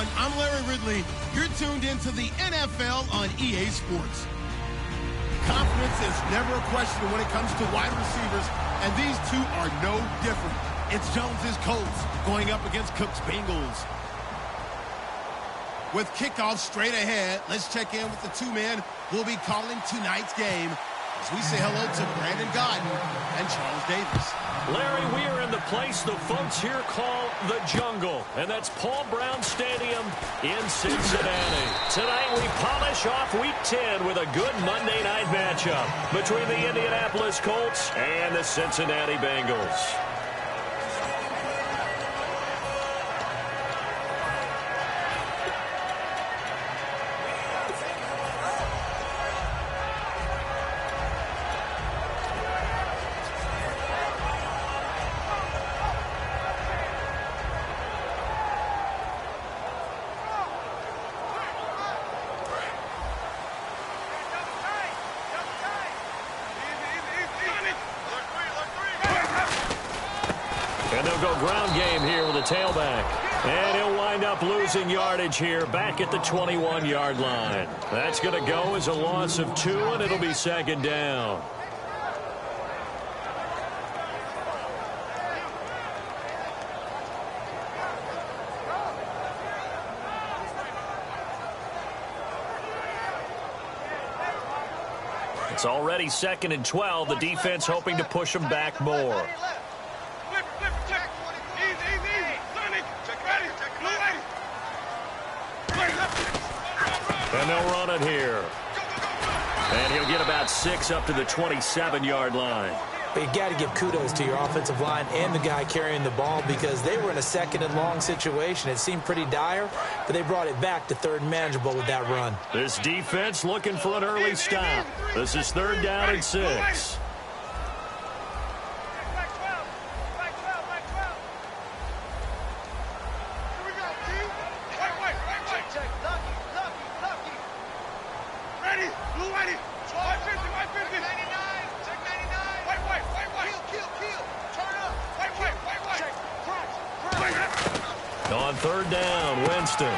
everyone. I'm Larry Ridley. You're tuned into the NFL on EA Sports. Confidence is never a question when it comes to wide receivers, and these two are no different. It's Jones's Colts going up against Cook's Bengals. With kickoff straight ahead, let's check in with the two men who will be calling tonight's game as we say hello to Brandon Gaudin and Charles Davis. Larry, we are in the place the folks here call the Jungle, and that's Paul Brown Stadium in Cincinnati. Tonight we polish off Week 10 with a good Monday night matchup between the Indianapolis Colts and the Cincinnati Bengals. And they'll go ground game here with a tailback. And he'll wind up losing yardage here back at the 21-yard line. That's going to go as a loss of 2, and it'll be second down. It's already 2nd and 12. The defense hoping to push them back more. And they'll run it here. And he'll get about 6 up to the 27-yard line. But you got to give kudos to your offensive line and the guy carrying the ball because they were in a 2nd and long situation. It seemed pretty dire, but they brought it back to 3rd and manageable with that run. This defense looking for an early stop. This is 3rd down and 6. On 3rd down, Winston.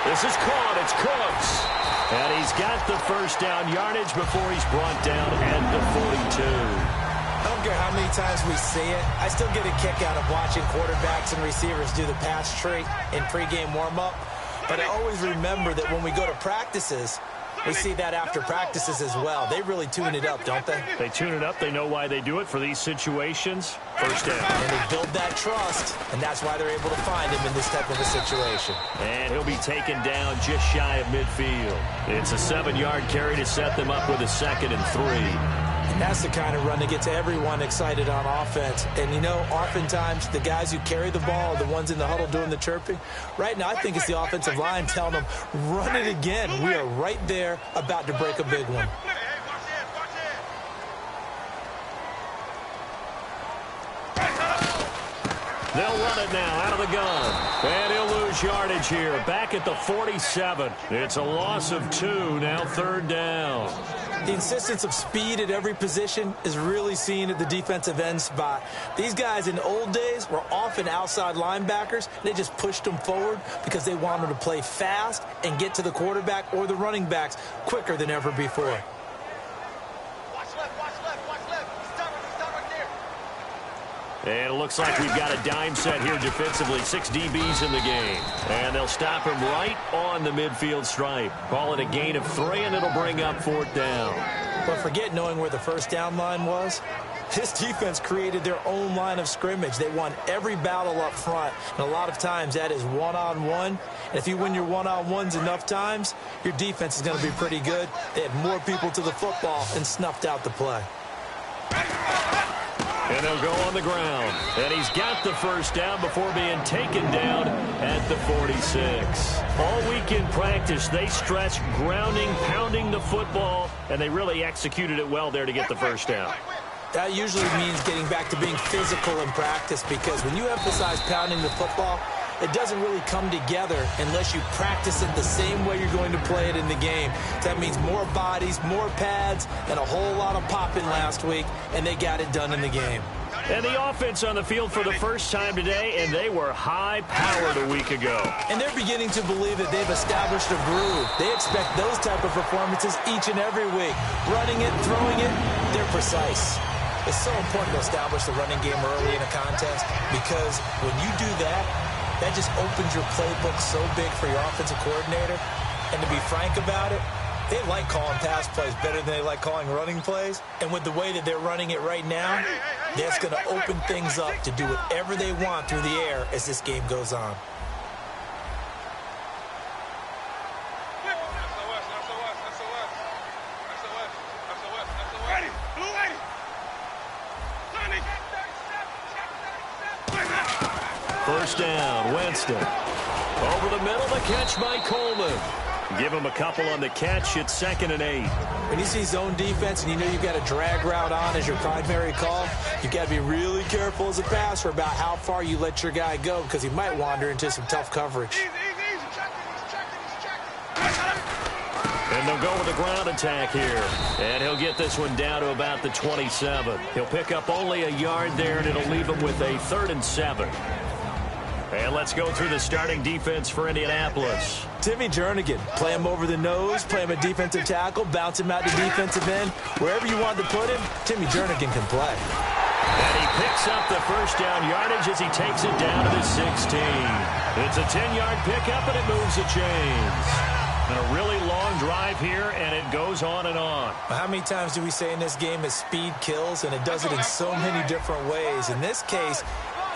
This is caught. It's Cooks. And he's got the first down yardage before he's brought down at the 42. I don't care how many times we see it. I still get a kick out of watching quarterbacks and receivers do the pass tree in pregame warm-up. But I always remember that when we go to practices, we see that after practices as well. They really tune it up, don't they? They tune it up. They know why they do it for these situations. First down. And they build that trust, and that's why they're able to find him in this type of a situation. And he'll be taken down just shy of midfield. It's a 7-yard carry to set them up with a 2nd and 3. And that's the kind of run that gets everyone excited on offense. And, you know, oftentimes the guys who carry the ball are the ones in the huddle doing the chirping. Right now, I think it's the offensive line telling them, run it again. We are right there about to break a big one. They'll run it now out of the gun. And he'll lose yardage here back at the 47. It's a loss of 2, now 3rd down. The insistence of speed at every position is really seen at the defensive end spot. These guys in the old days were often outside linebackers. They just pushed them forward because they wanted to play fast and get to the quarterback or the running backs quicker than ever before. And it looks like we've got a dime set here defensively. 6 DBs in the game. And they'll stop him right on the midfield stripe. Call it a gain of 3, and it'll bring up 4th down. But forget knowing where the first down line was. This defense created their own line of scrimmage. They won every battle up front. And a lot of times that is one-on-one. And if you win your one-on-ones enough times, your defense is going to be pretty good. They had more people to the football and snuffed out the play. And they'll go on the ground. And he's got the first down before being taken down at the 46. All week in practice, they stretched grounding, pounding the football, and they really executed it well there to get the first down. That usually means getting back to being physical in practice because when you emphasize pounding the football, it doesn't really come together unless you practice it the same way you're going to play it in the game. That means more bodies, more pads, and a whole lot of popping last week, and they got it done in the game. And the offense on the field for the first time today, and they were high-powered a week ago. And they're beginning to believe that they've established a groove. They expect those type of performances each and every week. Running it, throwing it, they're precise. It's so important to establish the running game early in a contest because when you do that, that just opens your playbook so big for your offensive coordinator. And to be frank about it, they like calling pass plays better than they like calling running plays. And with the way that they're running it right now, that's going to open things up to do whatever they want through the air as this game goes on. First down, Winston. Over the middle, the catch by Coleman. Give him a couple on the catch. It's 2nd and 8. When you see zone defense and you know you've got a drag route on as your primary call, you've got to be really careful as a passer about how far you let your guy go because he might wander into some tough coverage. And they'll go with a ground attack here. And he'll get this one down to about the 27. He'll pick up only a yard there, and it'll leave him with a 3rd and 7. And let's go through the starting defense for Indianapolis. Timmy Jernigan, play him over the nose, play him a defensive tackle, bounce him out to defensive end. Wherever you want to put him, Timmy Jernigan can play. And he picks up the first down yardage as he takes it down to the 16. It's a 10-yard pickup, and it moves the chains. And a really long drive here, and it goes on and on. How many times do we say in this game that speed kills, and it does it in so many different ways? In this case,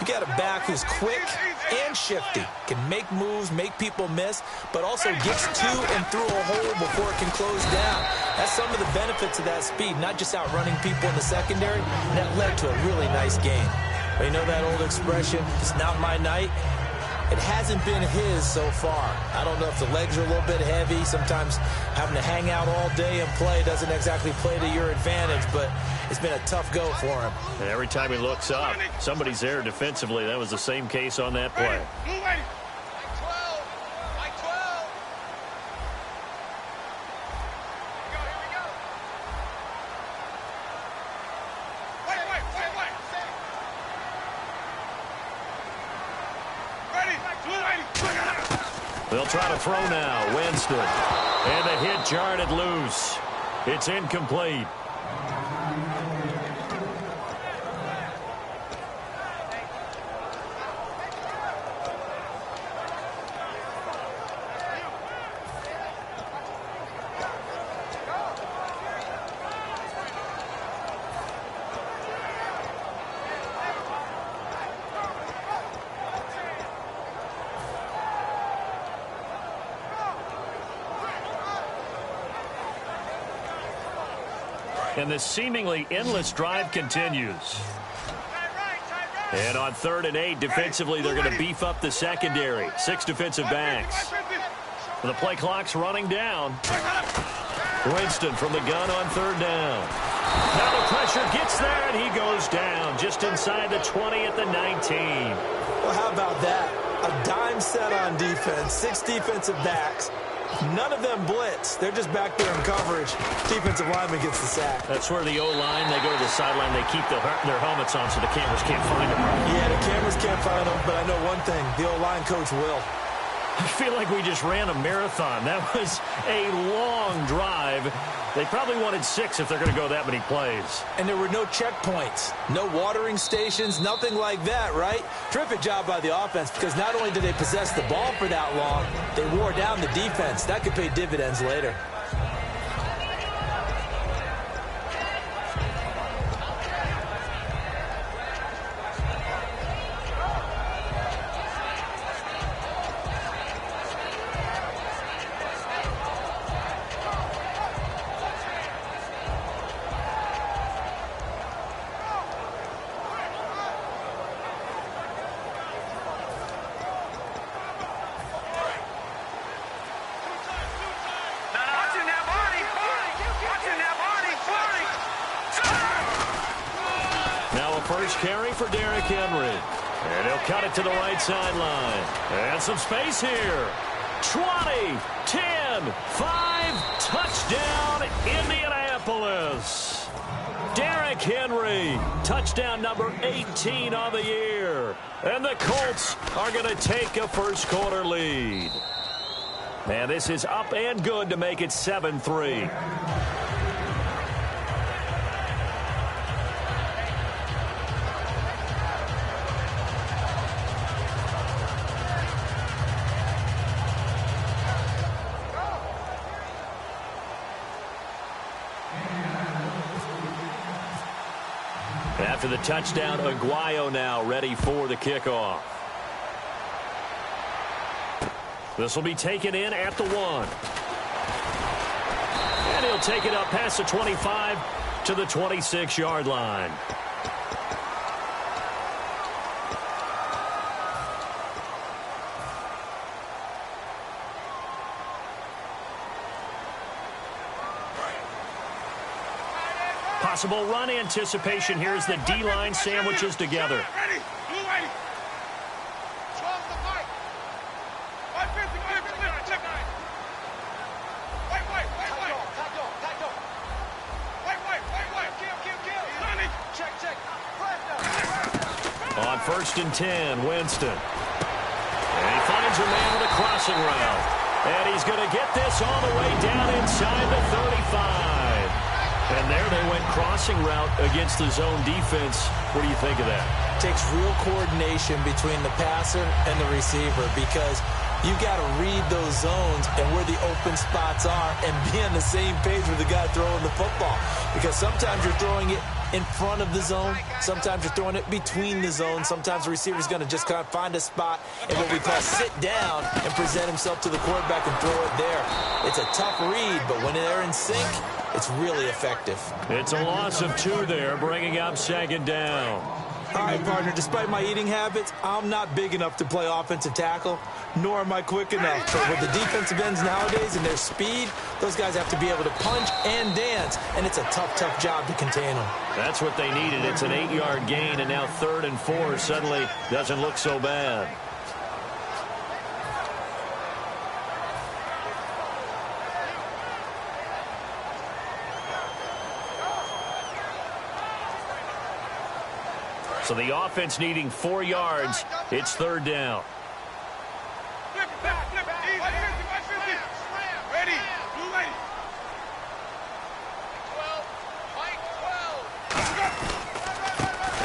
you got a back who's quick and shifty, can make moves, make people miss, but also gets to and through a hole before it can close down. That's some of the benefits of that speed, not just outrunning people in the secondary. And that led to a really nice game. But you know that old expression, it's not my night? It hasn't been his so far. I don't know if the legs are a little bit heavy. Sometimes having to hang out all day and play doesn't exactly play to your advantage, but it's been a tough go for him. And every time he looks up, somebody's there defensively. That was the same case on that play. They'll try to throw now. Winston. And the hit jarred it loose. It's incomplete. And the seemingly endless drive continues. And on 3rd and 8, defensively, they're going to beef up the secondary. 6 defensive backs. The play clock's running down. Winston from the gun on 3rd down. Now the pressure gets there, and he goes down just inside the 20 at the 19. Well, how about that? A dime set on defense, 6 defensive backs. None of them blitz. They're just back there in coverage. Defensive lineman gets the sack. That's where the O-line, they go to the sideline, they keep their helmets on so the cameras can't find them. Yeah, the cameras can't find them, but I know one thing. The O-line coach will. I feel like we just ran a marathon. That was a long drive. They probably wanted 6 if they're going to go that many plays. And there were no checkpoints, no watering stations, nothing like that, right? Terrific job by the offense because not only did they possess the ball for that long, they wore down the defense. That could pay dividends later. First carry for Derrick Henry. And he'll cut it to the right sideline. And some space here. 20, 10, 5, touchdown, Indianapolis. Derrick Derrick Henry. Touchdown number 18 on the year. And the Colts are going to take a first quarter lead. And this is up and good to make it 7-3. After the touchdown, Aguayo now ready for the kickoff. This will be taken in at the 1. And he'll take it up past the 25 to the 26-yard line. Possible run anticipation here as the D-line sandwiches together. Ready. Blue ready. 12 the fight. 550. Wait. Check. On 1st and 10, Winston. And he finds a man with a crossing route. And he's going to get this all the way down inside the 35. And there they went crossing route against the zone defense. What do you think of that? Takes real coordination between the passer and the receiver because you got to read those zones and where the open spots are and be on the same page with the guy throwing the football. Because sometimes you're throwing it in front of the zone. Sometimes you're throwing it between the zones. Sometimes the receiver's going to just kind of find a spot and what we call sit down and present himself to the quarterback and throw it there. It's a tough read, but when they're in sync, it's really effective. It's a loss of 2 there, bringing up 2nd down. All right, partner, despite my eating habits, I'm not big enough to play offensive tackle, nor am I quick enough. But with the defensive ends nowadays and their speed, those guys have to be able to punch and dance, and it's a tough job to contain them. That's what they needed. It's an 8-yard gain, and now 3rd and 4 suddenly doesn't look so bad. So the offense needing 4 yards. It's 3rd down. Flip it back. 550. Ready. Blue ready. 12.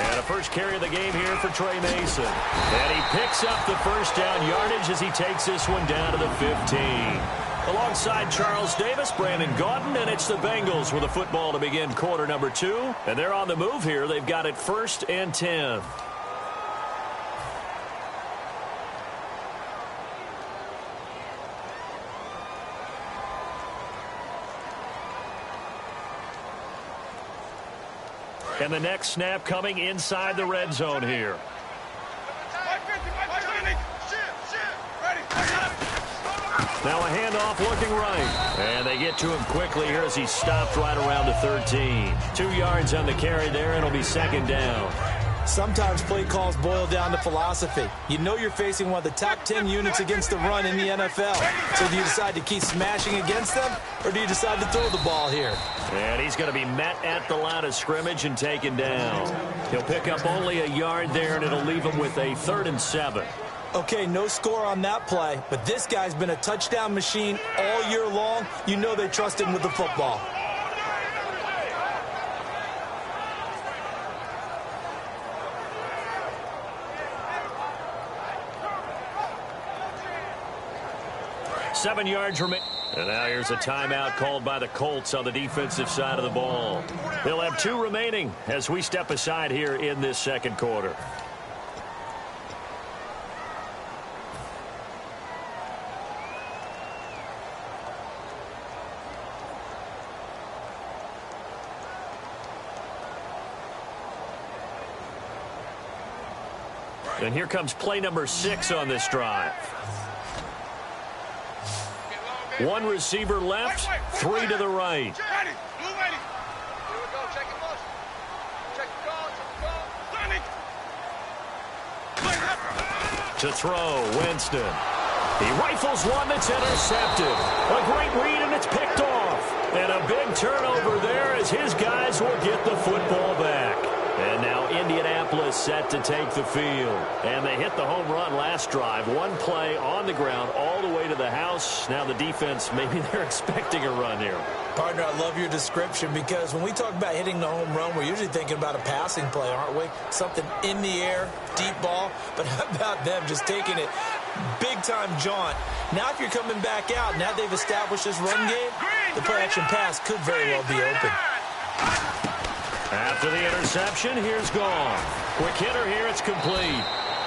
And a first carry of the game here for Trey Mason. And he picks up the first down yardage as he takes this one down to the 15. Alongside Charles Davis, Brandon Gaudin, and it's the Bengals with a football to begin quarter number 2. And they're on the move here. They've got it 1st and 10. And the next snap coming inside the red zone here. 550. Ready. Now a handoff looking right. And they get to him quickly here as he stopped right around the 13. 2 yards on the carry there, and it'll be 2nd down. Sometimes play calls boil down to philosophy. You know you're facing one of the top 10 units against the run in the NFL. So do you decide to keep smashing against them, or do you decide to throw the ball here? And he's going to be met at the line of scrimmage and taken down. He'll pick up only a yard there, and it'll leave him with a 3rd and 7. Okay, no score on that play, but this guy's been a touchdown machine all year long. You know they trust him with the football. Seven yards remain. And now here's a timeout called by the Colts on the defensive side of the ball. They'll have 2 remaining as we step aside here in this 2nd quarter. And here comes play number 6 on this drive. 1 receiver left, 3 to the right. Ready. Blue ready. Here we go. Check it motion. Check the call. To throw, Winston. He rifles one that's intercepted. A great read, and it's picked off. And a big turnover there as his guys will get the football back. set to take the field. And they hit the home run last drive. One play on the ground all the way to the house. Now the defense, maybe they're expecting a run here. Partner, I love your description because when we talk about hitting the home run, we're usually thinking about a passing play, aren't we? Something in the air, deep ball. But how about them just taking it big-time jaunt? Now if you're coming back out, now they've established this run game, the play-action pass could very well be open. After the interception, here's Goff. Quick hitter here, it's complete.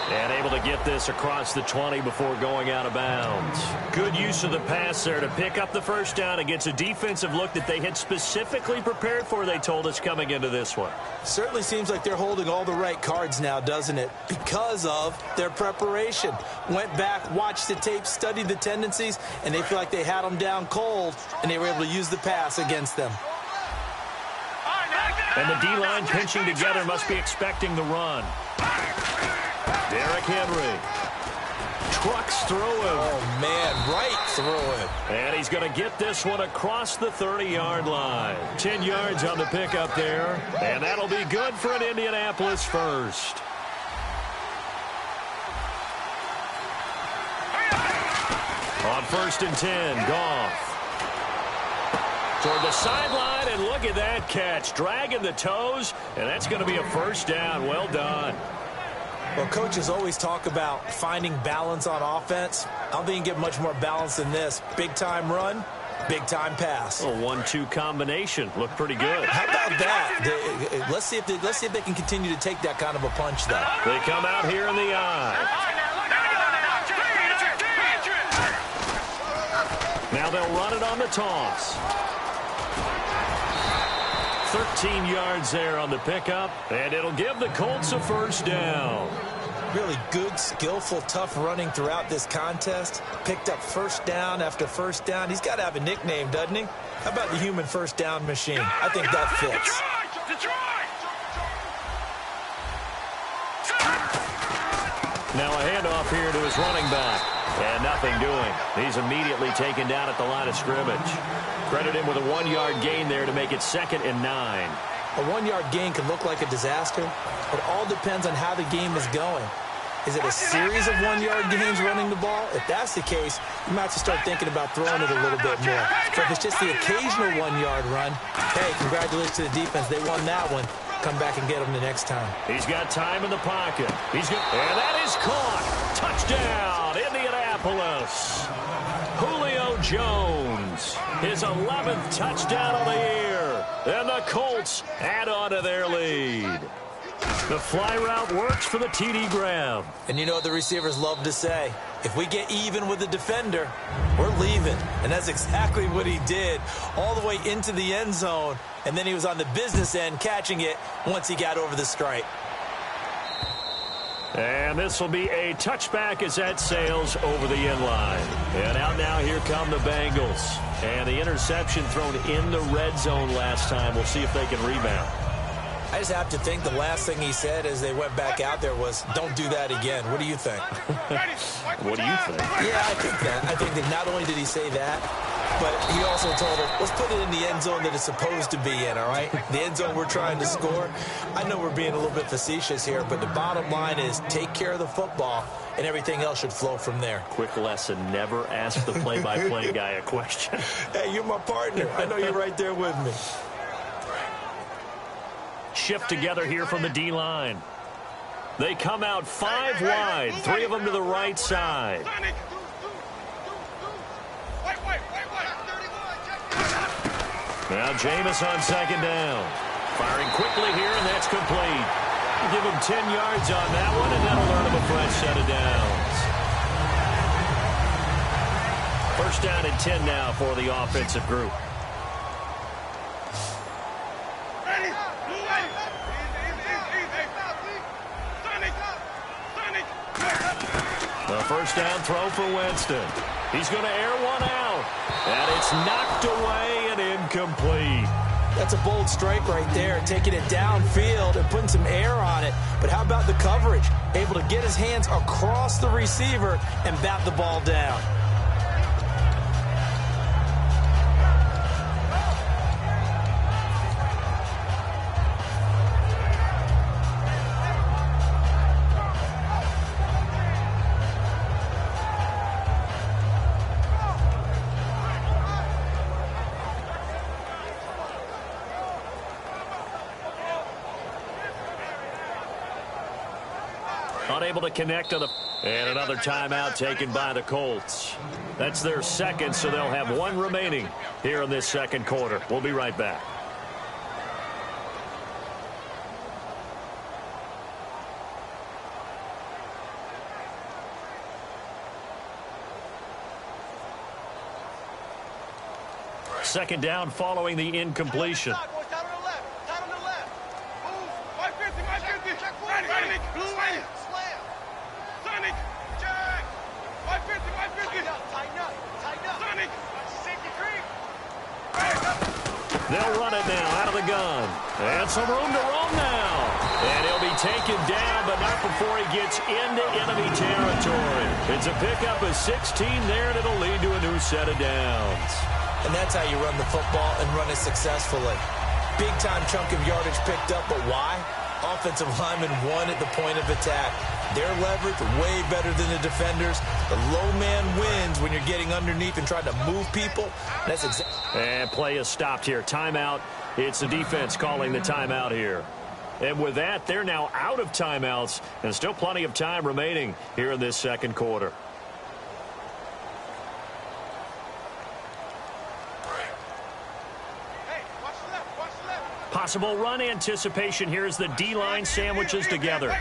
And able to get this across the 20 before going out of bounds. Good use of the pass there to pick up the first down against a defensive look that they had specifically prepared for, they told us, coming into this one. Certainly seems like they're holding all the right cards now, doesn't it? Because of their preparation. Went back, watched the tape, studied the tendencies, and they feel like they had them down cold, and they were able to use the pass against them. And the D-line pinching together must be expecting the run. Derrick Henry. Trucks through him. Oh, man, right through him. And he's going to get this one across the 30-yard line. 10 yards on the pickup there. And that'll be good for an Indianapolis first. On 1st and 10, Goff. Toward the sideline, and look at that catch. Dragging the toes, and that's going to be a first down. Well done. Well, coaches always talk about finding balance on offense. I don't think you can get much more balance than this. Big-time run, big-time pass. A 1-2 combination. Looked pretty good. How about that? Let's see if they can continue to take that kind of a punch, though. They come out here in the eye. Now they'll run it on the toss. 13 yards there on the pickup, and it'll give the Colts a first down. Really good, skillful, tough running throughout this contest. Picked up first down after first down. He's got to have a nickname, doesn't he? How about the human first down machine? I think that fits. Now a handoff here to his running back. And nothing doing. He's immediately taken down at the line of scrimmage. Credit him with a 1-yard gain there to make it 2nd and 9. A 1-yard gain can look like a disaster. It all depends on how the game is going. Is it a series of 1-yard gains running the ball? If that's the case, you might have to start thinking about throwing it a little bit more. So if it's just the occasional 1-yard run, hey, congratulations to the defense. They won that one. Come back and get him the next time. He's got time in the pocket. And that is caught. Touchdown, Indianapolis. Julio Jones, his 11th touchdown of the year. And the Colts add on to their lead. The fly route works for the TD grab. And you know what the receivers love to say? If we get even with the defender, we're leaving. And that's exactly what he did, all the way into the end zone. And then he was on the business end catching it once he got over the stripe. And this will be a touchback as that sails over the end line. And out now, here come the Bengals. And the interception thrown in the red zone last time. We'll see if they can rebound. I just have to think the last thing he said as they went back out there was, don't do that again. What do you think? What do you think? Yeah, I think that. I think that not only did he say that, but he also told him, let's put it in the end zone that it's supposed to be in, all right? The end zone we're trying to score. I know we're being a little bit facetious here, but the bottom line is take care of the football, and everything else should flow from there. Quick lesson, never ask the play-by-play guy a question. Hey, you're my partner. I know you're right there with me. Shift together here from the D-line. They come out 5 wide, 3 of them to the right side. Now Jameis on 2nd down. Firing quickly here, and that's complete. Give him 10 yards on that one, and that'll earn him a fresh set of downs. First down and 10 now for the offensive group. The first down throw for Winston. He's going to air one out. And it's knocked away and incomplete. That's a bold strike right there, taking it downfield and putting some air on it. But how about the coverage? Able to get his hands across the receiver and bat the ball down. Unable to connect to the... And another timeout taken by the Colts. That's their second, so they'll have one remaining here in this second quarter. We'll be right back. Second down following the incompletion. They'll run it now out of the gun. And some room to roam now. And he'll be taken down, but not before he gets into enemy territory. It's a pickup of 16 there, and it'll lead to a new set of downs. And that's how you run the football and run it successfully. Big-time chunk of yardage picked up, but why? Offensive linemen won at the point of attack. Their leverage way better than the defenders. The low man wins when you're getting underneath and trying to move people. That's exactly. And play is stopped here. Timeout. It's the defense calling the timeout here. And with that, they're now out of timeouts, and still plenty of time remaining here in this second quarter. Possible run anticipation here as the D-line sandwiches together.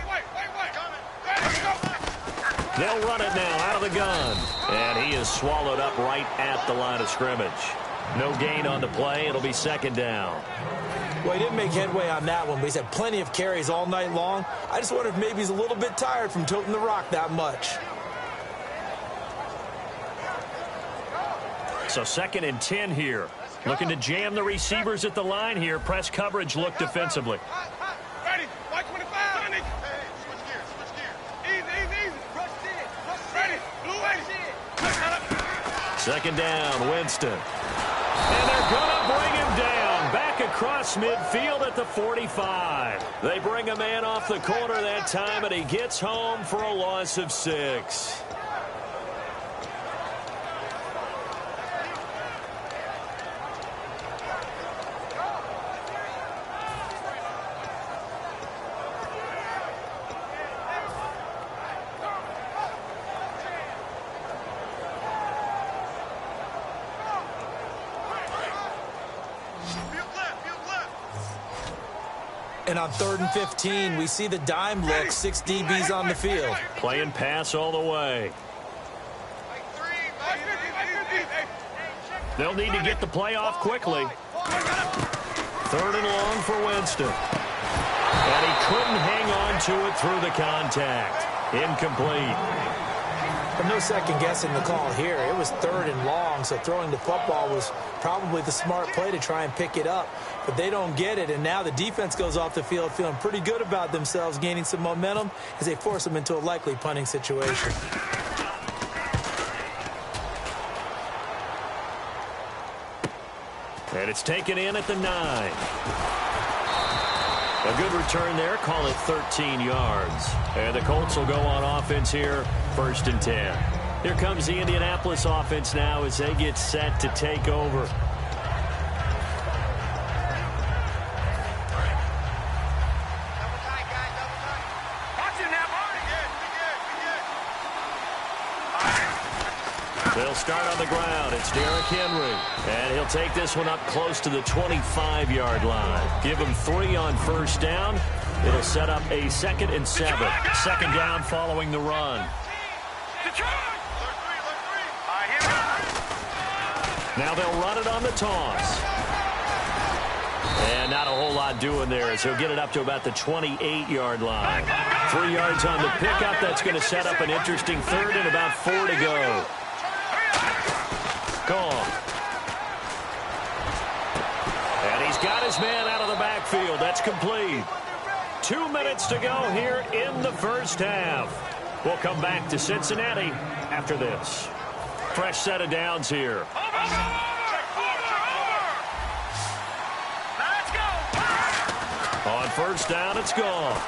They'll run it now out of the gun. And he is swallowed up right at the line of scrimmage. No gain on the play. It'll be second down. Well, he didn't make headway on that one, but he's had plenty of carries all night long. I just wonder if maybe he's a little bit tired from toting the rock that much. So 2nd and 10 here. Looking to jam the receivers at the line here. Press coverage look defensively. Ready. White 25. Sonic. Hey, switch gears. Switch gears. Easy. Rush in. Ready. Blue 80. Second down, Winston. And they're going to bring him down. Back across midfield at the 45. They bring a man off the corner that time, and he gets home for a loss of 6. And on 3rd and 15, we see the dime look, 6 DBs on the field. Playing pass all the way. They'll need to get the play off quickly. 3rd and long for Winston. And he couldn't hang on to it through the contact. Incomplete. But no second guessing the call here. It was 3rd and long, so throwing the football was probably the smart play to try and pick it up. But they don't get it, and now the defense goes off the field feeling pretty good about themselves, gaining some momentum as they force them into a likely punting situation. And it's taken in at the 9. A good return there. Call it 13 yards. And the Colts will go on offense here. 1st and 10. Here comes the Indianapolis offense now as they get set to take over. They'll start on the ground. It's Derrick Henry. And he'll take this one up close to the 25-yard line. Give him 3 on 1st down. It'll set up a 2nd and 7. 2nd down following the run. Now they'll run it on the toss. And not a whole lot doing there as he'll get it up to about the 28-yard line. 3 yards on the pickup. That's going to set up an interesting 3rd and about 4 to go. Gone. And he's got his man out of the backfield. That's complete. 2 minutes to go here in the 1st half. We'll come back to Cincinnati after this. Fresh set of downs here. On 1st down, it's gone.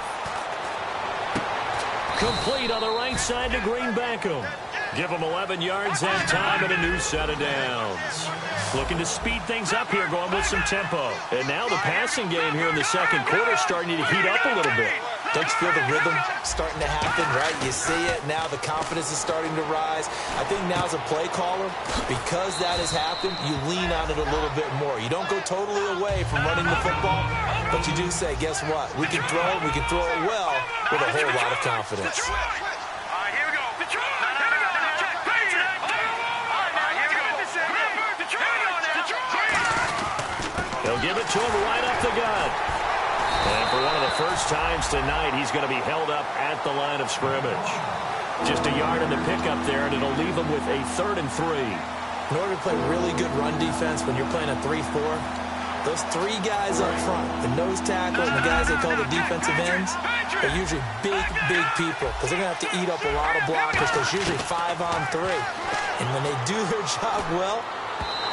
Complete on the right side to Green Beckham. Give him 11 yards and time and a new set of downs. Looking to speed things up here, going with some tempo. And now the passing game here in the second quarter starting to heat up a little bit. Don't you feel the rhythm starting to happen, right? You see it. Now the confidence is starting to rise. I think now as a play caller, because that has happened, you lean on it a little bit more. You don't go totally away from running the football, but you do say, guess what? We can throw it well with a whole lot of confidence. They'll give it to him right up the gut. And for one of the first times tonight, he's going to be held up at the line of scrimmage. Just a yard in the pickup there, and it'll leave him with a 3rd and 3. In order to play really good run defense when you're playing a 3-4, those 3 guys up front, the nose tackle and the guys they call the defensive ends, are usually big people because they're going to have to eat up a lot of blockers because usually 5 on 3. And when they do their job well,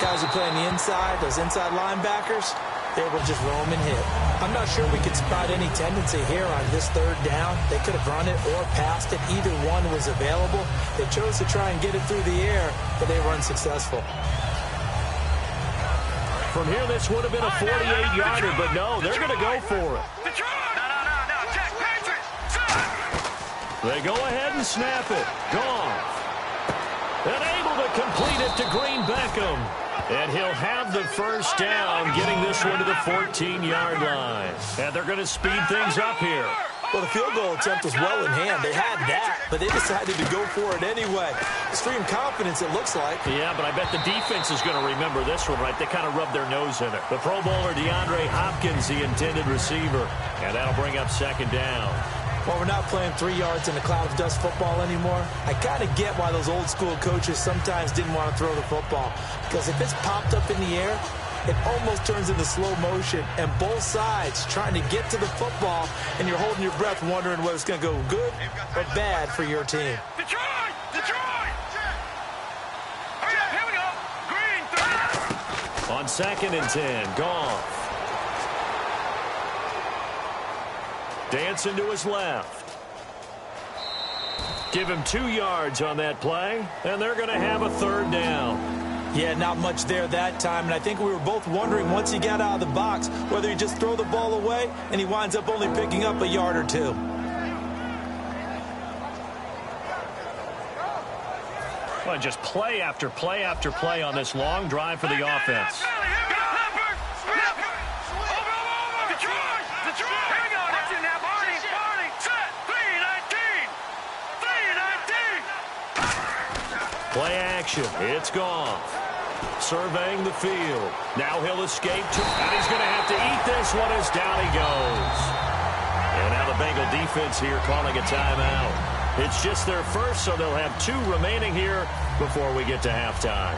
guys who play on the inside, those inside linebackers, they're able to just roam and hit. I'm not sure we could spot any tendency here on this 3rd down. They could have run it or passed it. Either one was available. They chose to try and get it through the air, but they were unsuccessful. From here, this would have been a 48-yarder, but no, they're going to go for it. They go ahead and snap it. Gone. And able to complete it to Green Beckham. And he'll have the first down, getting this one to the 14-yard line. And they're going to speed things up here. Well, the field goal attempt was well in hand. They had that, but they decided to go for it anyway. Extreme confidence, it looks like. Yeah, but I bet the defense is going to remember this one, right? They kind of rubbed their nose in it. The Pro Bowler DeAndre Hopkins, the intended receiver. And that'll bring up 2nd down. Well, we're not playing 3 yards in a cloud of dust football anymore. I kind of get why those old school coaches sometimes didn't want to throw the football. Because if it's popped up in the air, it almost turns into slow motion. And both sides trying to get to the football, and you're holding your breath wondering whether it's going to go good or bad for your team. Detroit! Hurry up, here we go. Green, 3. On 2nd and 10, Goff. Dancing to his left. Give him 2 yards on that play, and they're going to have a 3rd down. Yeah, not much there that time, and I think we were both wondering once he got out of the box whether he just throw the ball away, and he winds up only picking up a yard or 2. Well, just play after play after play on this long drive for the offense. Play action. It's gone. Surveying the field. Now he'll escape. And he's going to have to eat this one as down he goes. And now the Bengal defense here calling a timeout. It's just their first, so they'll have 2 remaining here before we get to halftime.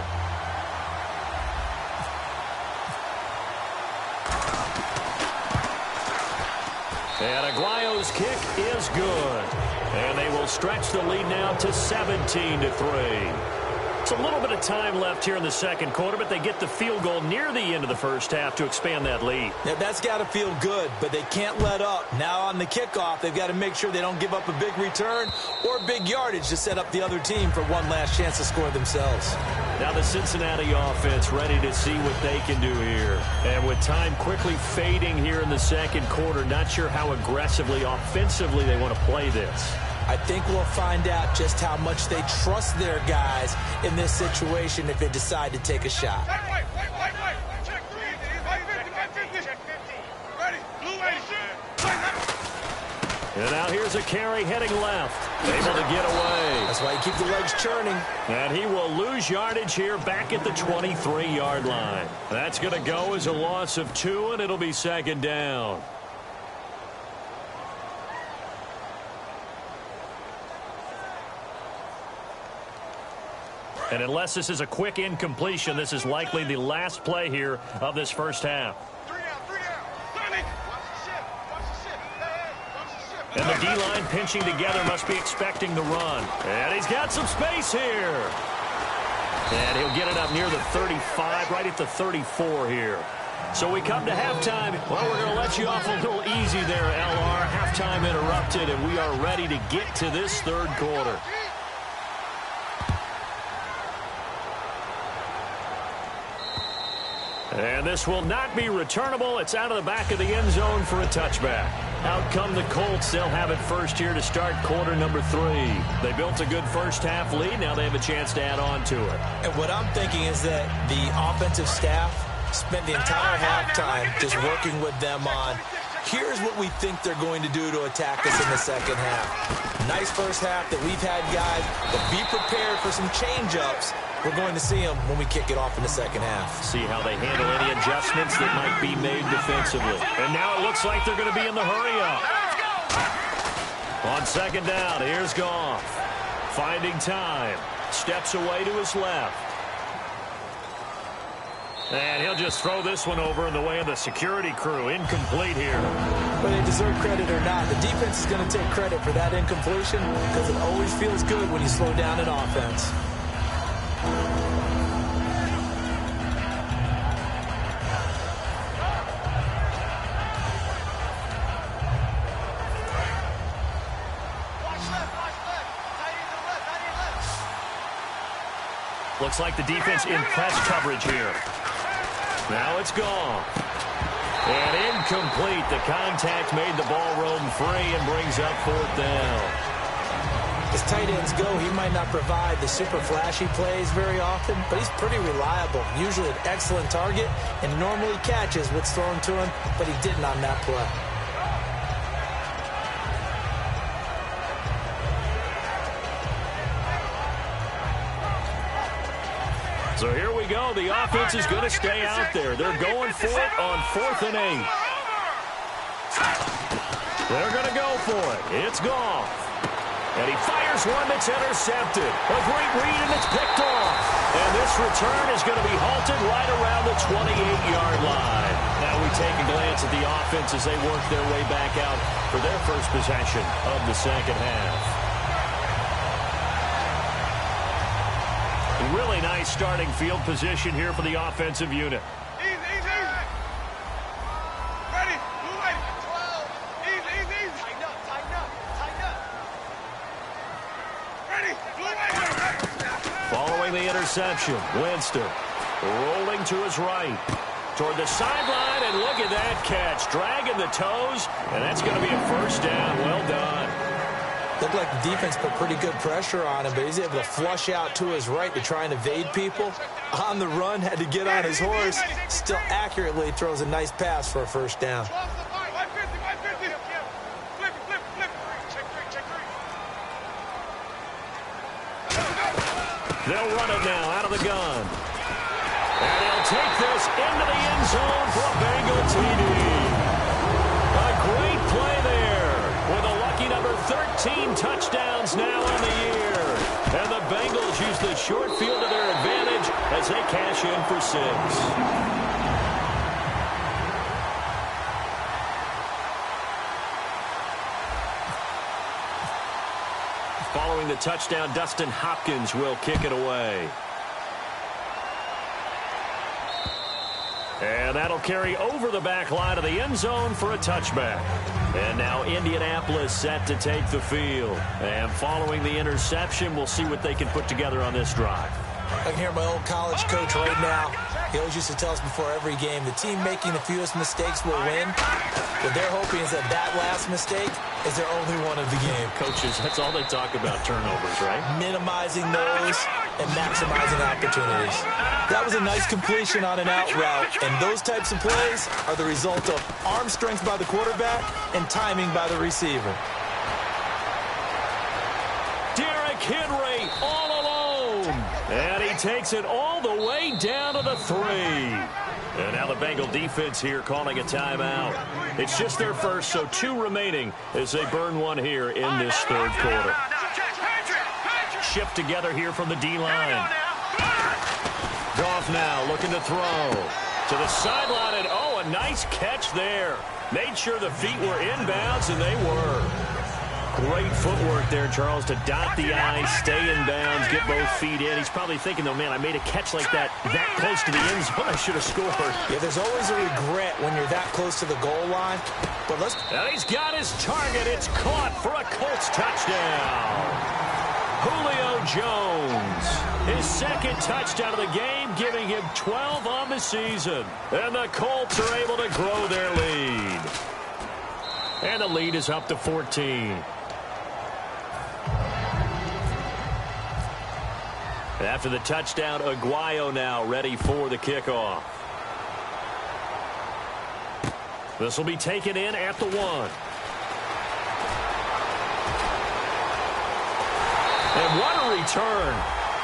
And Aguayo's kick is good. And they will stretch the lead now to 17-3. It's a little bit of time left here in the 2nd quarter, but they get the field goal near the end of the 1st half to expand that lead. Yeah, that's got to feel good, but they can't let up. Now on the kickoff, they've got to make sure they don't give up a big return or big yardage to set up the other team for one last chance to score themselves. Now the Cincinnati offense ready to see what they can do here. And with time quickly fading here in the 2nd quarter, not sure how aggressively, offensively they want to play this. I think we'll find out just how much they trust their guys in this situation if they decide to take a shot. Wait. Check 3. Check 50. Ready. Blue 80. And now here's a carry heading left. Able to get away. That's why you keep the legs churning. And he will lose yardage here back at the 23-yard line. That's going to go as a loss of 2, and it'll be 2nd down. And unless this is a quick incompletion, this is likely the last play here of this 1st half. 3 down. Sonic. Watch the ship. And the D-line pinching together must be expecting the run. And he's got some space here. And he'll get it up near the 35, right at the 34 here. So we come to halftime. Well, we're going to let you off a little easy there, LR. Halftime interrupted, and we are ready to get to this 3rd quarter. And this will not be returnable. It's out of the back of the end zone for a touchback. Out come the Colts. They'll have it first here to start quarter number 3. They built a good first-half lead. Now they have a chance to add on to it. And what I'm thinking is that the offensive staff spent the entire halftime just working with them on, here's what we think they're going to do to attack us in the second half. Nice first half that we've had, guys, but be prepared for some change-ups. We're going to see them when we kick it off in the second half. See how they handle any adjustments that might be made defensively. And now it looks like they're going to be in the hurry-up. On second down, here's Goff. Finding time. Steps away to his left. And he'll just throw this one over in the way of the security crew. Incomplete here. Whether they deserve credit or not, the defense is going to take credit for that incompletion because it always feels good when you slow down an offense. Looks like the defense in press coverage here. Now it's gone. And incomplete. The contact made the ball roam free and brings up fourth down. As tight ends go, he might not provide the super flashy plays very often, but he's pretty reliable. Usually an excellent target and normally catches what's thrown to him, but he didn't on that play. So here we go. The offense is going to stay out there. They're going for it on 4th and 8. They're going to go for it. It's Goff. And he fires one that's intercepted. A great read, and it's picked off. And this return is going to be halted right around the 28-yard line. Now we take a glance at the offense as they work their way back out for their first possession of the second half. Really nice starting field position here for the offensive unit. Easy, easy, easy. Ready, blue lady. 12. Easy, easy, easy. Tighten up, tighten up, tighten up. Ready, blue lady. Following the interception, Winston rolling to his right. Toward the sideline, and look at that catch. Dragging the toes, and that's going to be a first down. Well done. Looked like the defense put pretty good pressure on him, but he's able to flush out to his right to try and evade people. On the run, had to get on his horse. Still accurately throws a nice pass for a first down. 550. Flip it. Check three. They'll run it now out of the gun. And he'll take this into the end zone for a Bengal TD. A great play there with a lucky number 13 touchdowns now on the year. And the Bengals use the short field to their advantage as they cash in for 6. Following the touchdown, Dustin Hopkins will kick it away. And that'll carry over the back line of the end zone for a touchback. And now Indianapolis set to take the field. And following the interception, we'll see what they can put together on this drive. I can hear my old college coach right now. He always used to tell us before every game, the team making the fewest mistakes will win. What they're hoping is that last mistake is their only one of the game. Coaches, that's all they talk about, turnovers, right? Minimizing those and maximizing opportunities. That was a nice completion on an out route, and those types of plays are the result of arm strength by the quarterback and timing by the receiver. Derrick Henry all alone. And he takes it all the way down to the 3. And now the Bengal defense here calling a timeout. It's just their first, so 2 remaining as they burn one here in this third quarter. Shift together here from the D-line. Goff now looking to throw. To the sideline, and oh, a nice catch there. Made sure the feet were inbounds, and they were. Great footwork there, Charles, to dot the I, stay in bounds, get both feet in. He's probably thinking, though, man, I made a catch like that close to the end zone. I should have scored. Yeah, there's always a regret when you're that close to the goal line. But and he's got his target. It's caught for a Colts touchdown. Julio Jones, his second touchdown of the game, giving him 12 on the season. And the Colts are able to grow their lead. And the lead is up to 14. After the touchdown, Aguayo now ready for the kickoff. This will be taken in at the 1. And what a return.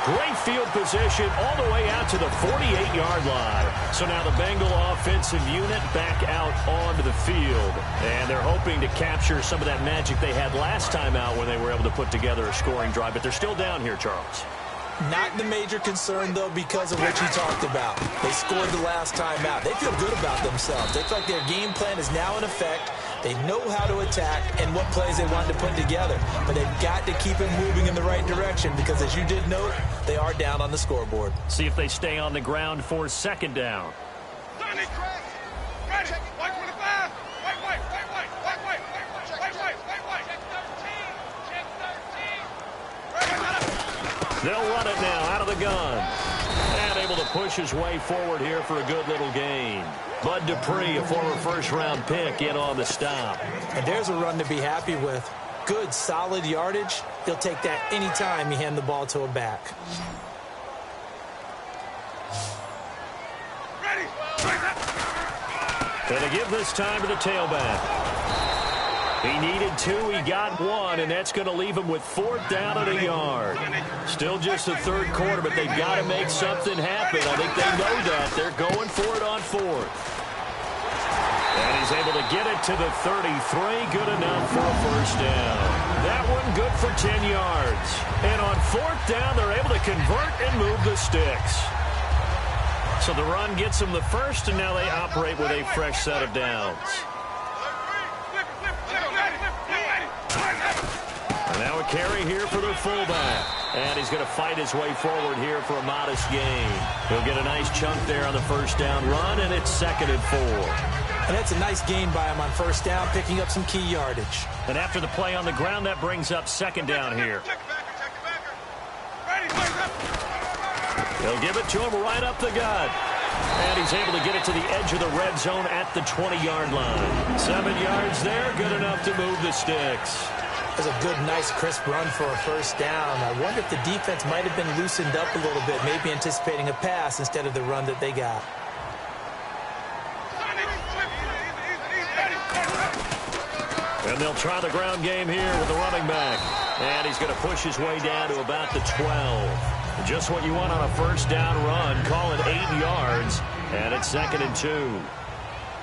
Great field position all the way out to the 48-yard line. So now the Bengal offensive unit back out onto the field. And they're hoping to capture some of that magic they had last time out when they were able to put together a scoring drive. But they're still down here, Charles. Not the major concern, though, because of what you talked about. They scored the last time out. They feel good about themselves. They feel like their game plan is now in effect. They know how to attack and what plays they want to put together. But they've got to keep it moving in the right direction because, as you did note, they are down on the scoreboard. See if they stay on the ground for second down. Ready. White 25. White. Check 13. They'll run it now out of the gun. And able to push his way forward here for a good little gain. Bud Dupree, a former first-round pick, in on the stop. And there's a run to be happy with. Good, solid yardage. He'll take that any time you hand the ball to a back. Ready. And they give this time to the tailback. He needed 2, he got 1, and that's going to leave him with 4th down and a yard. Still just the third quarter, but they've got to make something happen. I think they know that. They're going for it on 4th. And he's able to get it to the 33, good enough for a first down. That one good for 10 yards. And on 4th down, they're able to convert and move the sticks. So the run gets them the first, and now they operate with a fresh set of downs. And now a carry here for their fullback. And he's going to fight his way forward here for a modest gain. He'll get a nice chunk there on the first down run, and it's 2nd and 4. And that's a nice gain by him on first down, picking up some key yardage. And after the play on the ground, that brings up 2nd down here. They'll give it to him right up the gut. And he's able to get it to the edge of the red zone at the 20-yard line. 7 yards there, good enough to move the sticks. That's a good, nice, crisp run for a first down. I wonder if the defense might have been loosened up a little bit, maybe anticipating a pass instead of the run that they got. And they'll try the ground game here with the running back. And he's going to push his way down to about the 12. Just what you want on a first down run. Call it 8 yards. And it's 2nd and 2.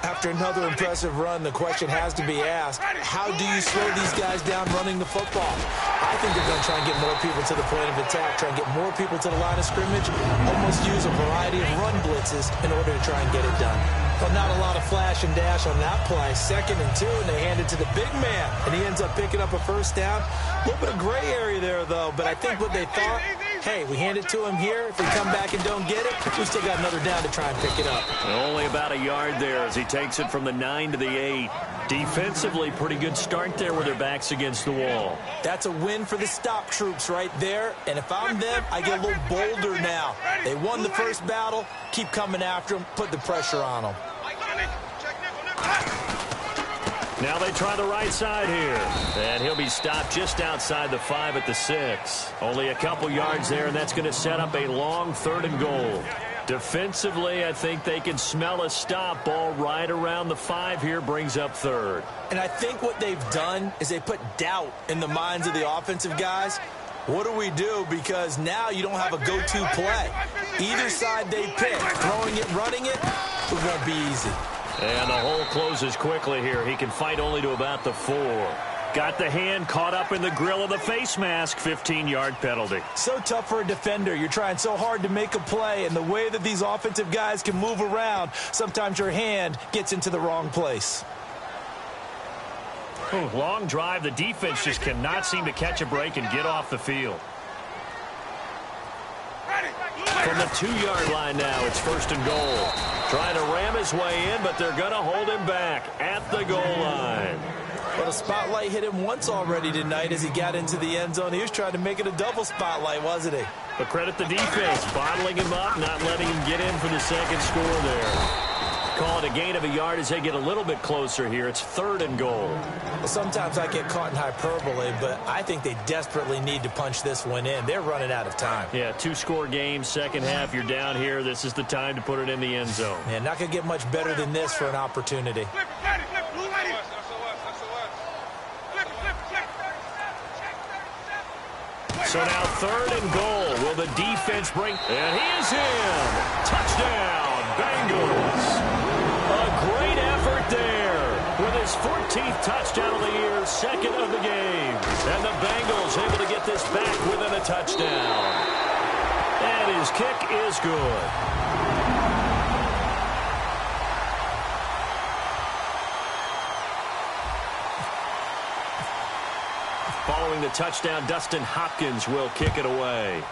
After another impressive run, the question has to be asked, how do you slow these guys down running the football? I think they're going to try and get more people to the point of attack, try and get more people to the line of scrimmage, almost use a variety of run blitzes in order to try and get it done. But not a lot of flash and dash on that play. 2nd and 2, and they hand it to the big man, and he ends up picking up a first down. A little bit of gray area there, though, but I think what they thought, hey, we hand it to him here. If we come back and don't get it, we still got another down to try and pick it up. Only about a yard there as he takes it from the 9 to the 8. Defensively, pretty good start there with their backs against the wall. That's a win for the stop troops right there. And if I'm them, I get a little bolder now. They won the first battle. Keep coming after them. Put the pressure on them. Now they try the right side here. And he'll be stopped just outside the 5 at the 6. Only a couple yards there, and that's going to set up a long 3rd and goal. Defensively, I think they can smell a stop. Ball right around the 5 here, brings up 3rd. And I think what they've done is they put doubt in the minds of the offensive guys. What do we do? Because now you don't have a go-to play. Either side they pick, throwing it, running it, it won't be easy. And the hole closes quickly here. He can fight only to about the 4. Got the hand caught up in the grill of the face mask. 15-yard penalty. So tough for a defender. You're trying so hard to make a play, and the way that these offensive guys can move around, sometimes your hand gets into the wrong place. Long drive. The defense just cannot seem to catch a break and get off the field. From the 2-yard line now, it's 1st and goal. Trying to ram his way in, but they're going to hold him back at the goal line. Well, the spotlight hit him once already tonight as he got into the end zone. He was trying to make it a double spotlight, wasn't he? But credit the defense, bottling him up, not letting him get in for the second score there. Call it a gain of a yard as they get a little bit closer here. It's 3rd and goal. Well, sometimes I get caught in hyperbole, but I think they desperately need to punch this one in. They're running out of time. Yeah, 2-score game, second half. You're down here. This is the time to put it in the end zone. Yeah, not going to get much better than this for an opportunity. Flip it, flip it, blue lady. Flip it. So now 3rd and goal. Will the defense bring? And he is in. Touchdown, Bengals. A great effort there with his 14th touchdown of the year, 2nd of the game. And the Bengals able to get this back within a touchdown. And his kick is good. Following the touchdown, Dustin Hopkins will kick it away.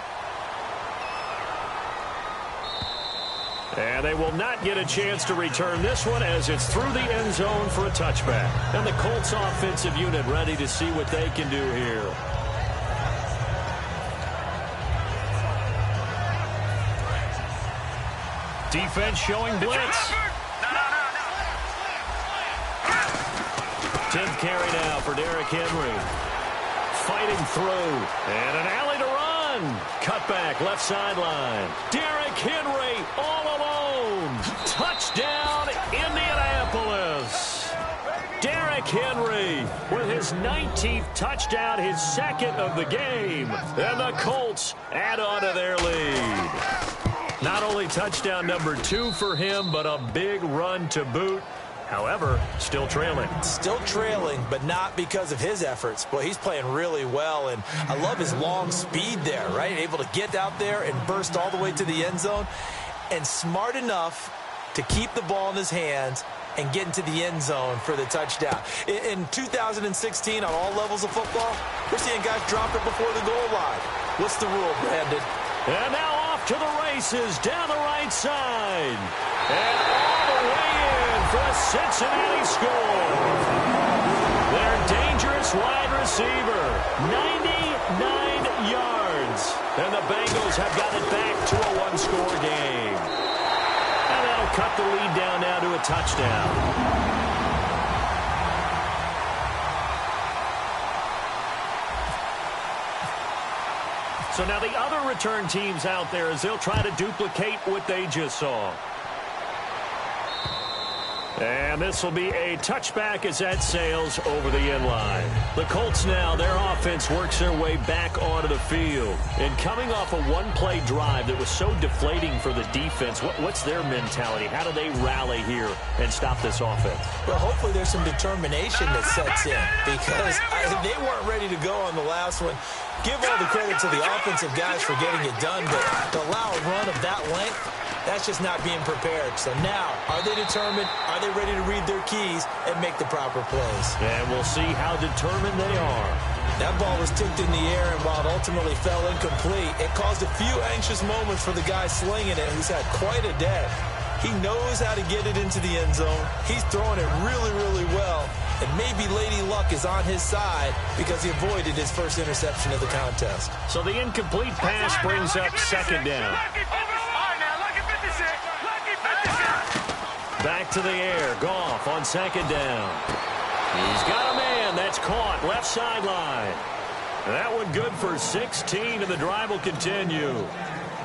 And they will not get a chance to return this one as it's through the end zone for a touchback. And the Colts offensive unit ready to see what they can do here. Defense showing blitz. 10th carry now for Derrick Henry. Fighting through. And an alley to run. Cutback left sideline. Derrick Henry all alone. Touchdown, Indianapolis. Derrick Henry with his 19th touchdown, his 2nd of the game. And the Colts add on to their lead. Not only touchdown number 2 for him, but a big run to boot. However, still trailing. Still trailing, but not because of his efforts. Boy, he's playing really well, and I love his long speed there, right? Able to get out there and burst all the way to the end zone, and smart enough to keep the ball in his hands and get into the end zone for the touchdown. In 2016, on all levels of football, we're seeing guys drop it before the goal line. What's the rule, Brandon? And now off to the races down the right side. And all the way in for a Cincinnati score. Their dangerous wide receiver, 99 yards. And the Bengals have got it back to a 1-score game. And that'll cut the lead down now to a touchdown. So now the other return teams out there as they'll try to duplicate what they just saw. And this will be a touchback as that sails over the end line. The Colts now, their offense works their way back onto the field. And coming off a one-play drive that was so deflating for the defense, what's their mentality? How do they rally here and stop this offense? Well, hopefully there's some determination that sets in because they weren't ready to go on the last one. Give all the credit to the offensive guys for getting it done, but to allow a run of that length, that's just not being prepared. So now, are they determined? Are they ready to read their keys and make the proper plays? And we'll see how determined they are. That ball was tipped in the air, and while it ultimately fell incomplete, it caused a few anxious moments for the guy slinging it, who's had quite a day. He knows how to get it into the end zone. He's throwing it really, really well. And maybe Lady Luck is on his side because he avoided his first interception of the contest. So the incomplete pass brings up second down. Back to the air. Goff on second down. He's got a man. That's caught. Left sideline. That one good for 16, and the drive will continue.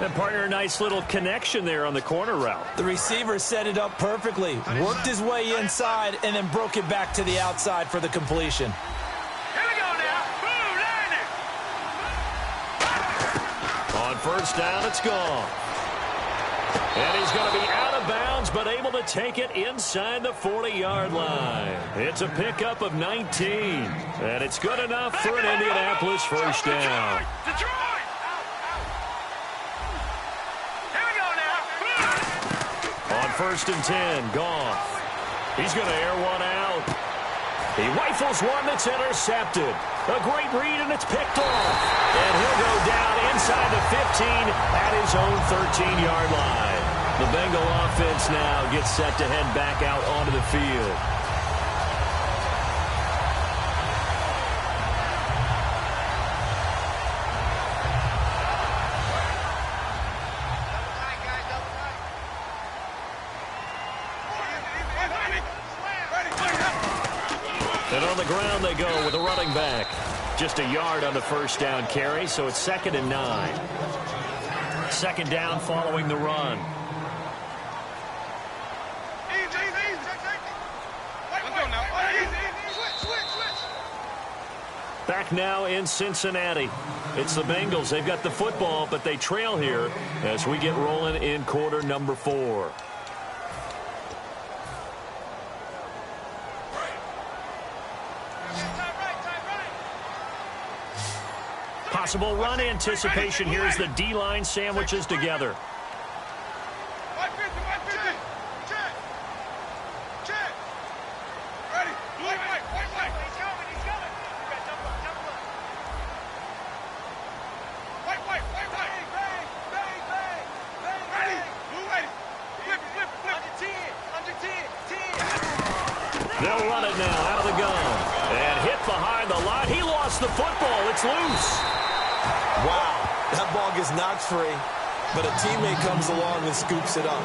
And partner, a nice little connection there on the corner route. The receiver set it up perfectly, worked his way inside, and then broke it back to the outside for the completion. Here we go now. Boom, On first down, it's gone. And he's going to be out of bounds, but able to take it inside the 40-yard line. It's a pickup of 19, and it's good enough for an Indianapolis first down. Detroit! On first and 10, Goff. He's going to air one out. He rifles one that's intercepted. A great read, and it's picked off. And he'll go down inside the 15 at his own 13-yard line. The Bengal offense now gets set to head back out onto the field. And on the ground they go with a running back. Just a yard on the first down carry, so it's 2nd and 9. Second down following the run. Back now in Cincinnati. It's the Bengals. They've got the football, but they trail here as we get rolling in quarter number 4. Possible run anticipation here as the D-line sandwiches together. They'll run it now out of the gun. And hit behind the line. He lost the football. It's loose. Wow, that ball gets knocked free, but a teammate comes along and scoops it up.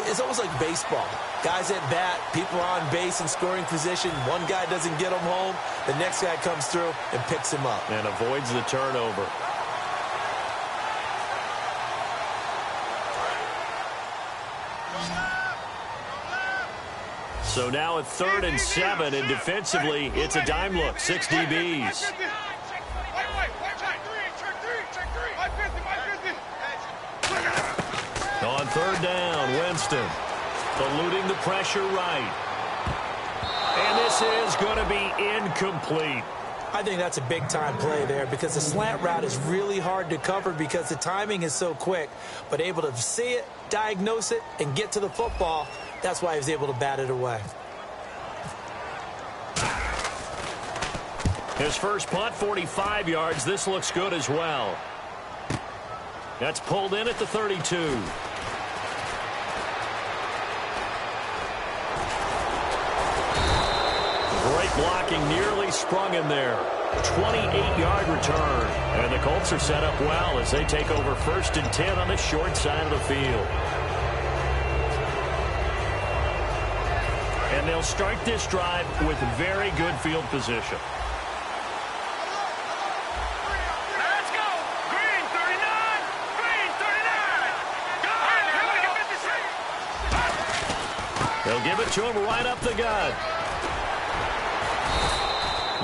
It's almost like baseball. Guys at bat, people are on base in scoring position. One guy doesn't get him home. The next guy comes through and picks him up. And avoids the turnover. So now at 3rd and 7, and defensively, it's a dime look. 6 DBs. On 3rd down, Winston eluding the pressure right. And this is going to be incomplete. I think that's a big-time play there because the slant route is really hard to cover because the timing is so quick. But able to see it, diagnose it, and get to the football, that's why he was able to bat it away. His first punt, 45 yards. This looks good as well. That's pulled in at the 32. Great blocking, nearly sprung him there. 28-yard return. And the Colts are set up well as they take over 1st and 10 on the short side of the field. And they'll start this drive with very good field position. Let's go! Green 39! Green 39! Go! They'll give it to him right up the gut.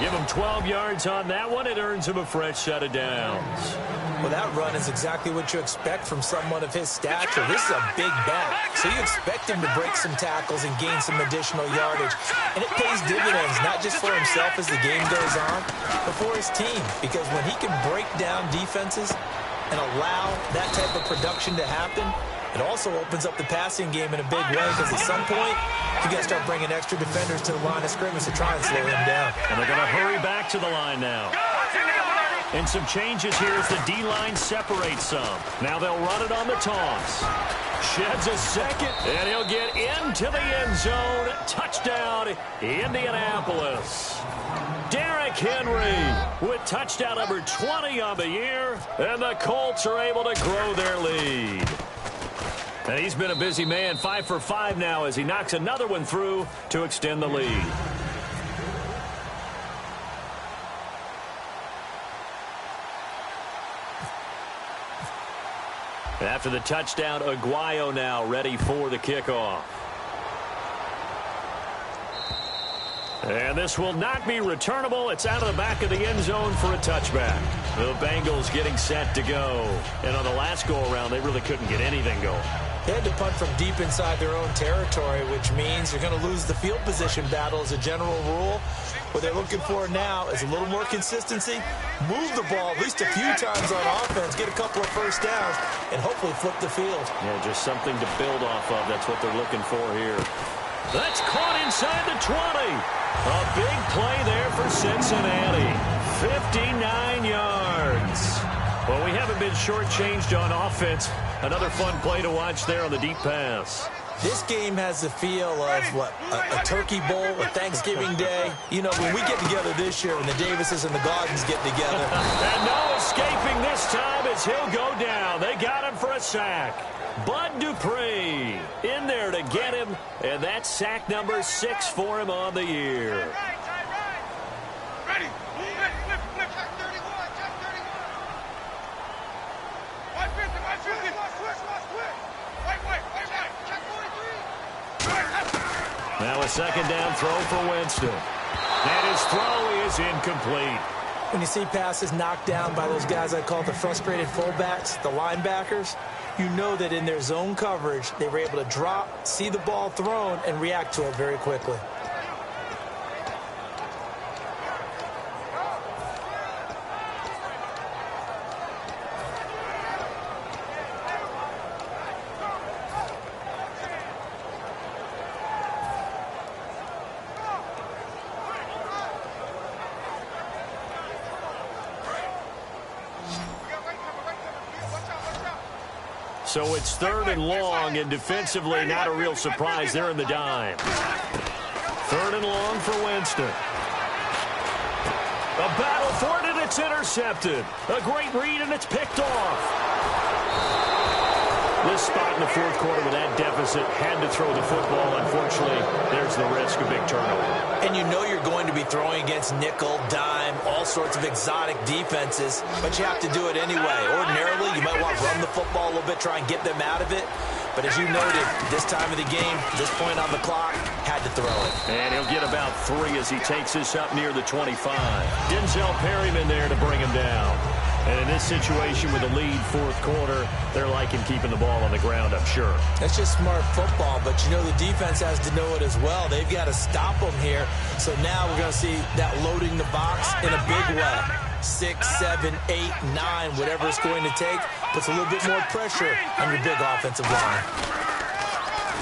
Give him 12 yards on that one. It earns him a fresh set of downs. Well, that run is exactly what you expect from someone of his stature. This is a big back, so you expect him to break some tackles and gain some additional yardage. And it pays dividends, not just for himself as the game goes on, but for his team. Because when he can break down defenses and allow that type of production to happen, it also opens up the passing game in a big way because at some point, you got to start bringing extra defenders to the line of scrimmage to try and slow him down. And they're going to hurry back to the line now. And some changes here as the D-line separates some. Now they'll run it on the toss. Sheds a second, and he'll get into the end zone. Touchdown, Indianapolis. Derrick Henry with touchdown number 20 on the year, and the Colts are able to grow their lead. And he's been a busy man, 5 for 5 now as he knocks another one through to extend the lead. After the touchdown, Aguayo now ready for the kickoff. And this will not be returnable. It's out of the back of the end zone for a touchback. The Bengals getting set to go. And on the last go-around, they really couldn't get anything going. They had to punt from deep inside their own territory, which means you're going to lose the field position battle as a general rule. What they're looking for now is a little more consistency, move the ball at least a few times on offense, get a couple of first downs, and hopefully flip the field. Yeah, just something to build off of. That's what they're looking for here. That's caught inside the 20. A big play there for Cincinnati. 59 yards. Well, we haven't been shortchanged on offense. Another fun play to watch there on the deep pass. This game has the feel of, what, a turkey bowl, a Thanksgiving day. You know, when we get together this year and the Davises and the Gardens get together. And no escaping this time as he'll go down. They got him for a sack. Bud Dupree in there to get him, and that's sack number 6 for him on the year. Ready. Flip. Check 31. Check 31. White 50. Switch. White. Check 43. Now a second down throw for Winston. And his throw is incomplete. When you see passes knocked down by those guys I call the frustrated fullbacks, the linebackers, you know that in their zone coverage, they were able to drop, see the ball thrown, and react to it very quickly. So it's 3rd and long, and defensively not a real surprise. They're in the dime. 3rd and long for Winston. A battle for it, and it's intercepted. A great read, and it's picked off. This spot in the 4th quarter with that deficit had to throw the football. Unfortunately, there's the risk of big turnover. And you know you're going to be throwing against nickel, dime, all sorts of exotic defenses, but you have to do it anyway. Ordinarily, you might want to run the football a little bit, try and get them out of it. But as you noted, this time of the game, this point on the clock, had to throw it. And he'll get about 3 as he takes this up near the 25. Denzel Perryman there to bring him down. And in this situation with a lead 4th quarter, they're liking keeping the ball on the ground, I'm sure. That's just smart football, but you know the defense has to know it as well. They've got to stop them here. So now we're going to see that loading the box in a big way. 6, 7, 8, 9, whatever it's going to take, puts a little bit more pressure on your big offensive line.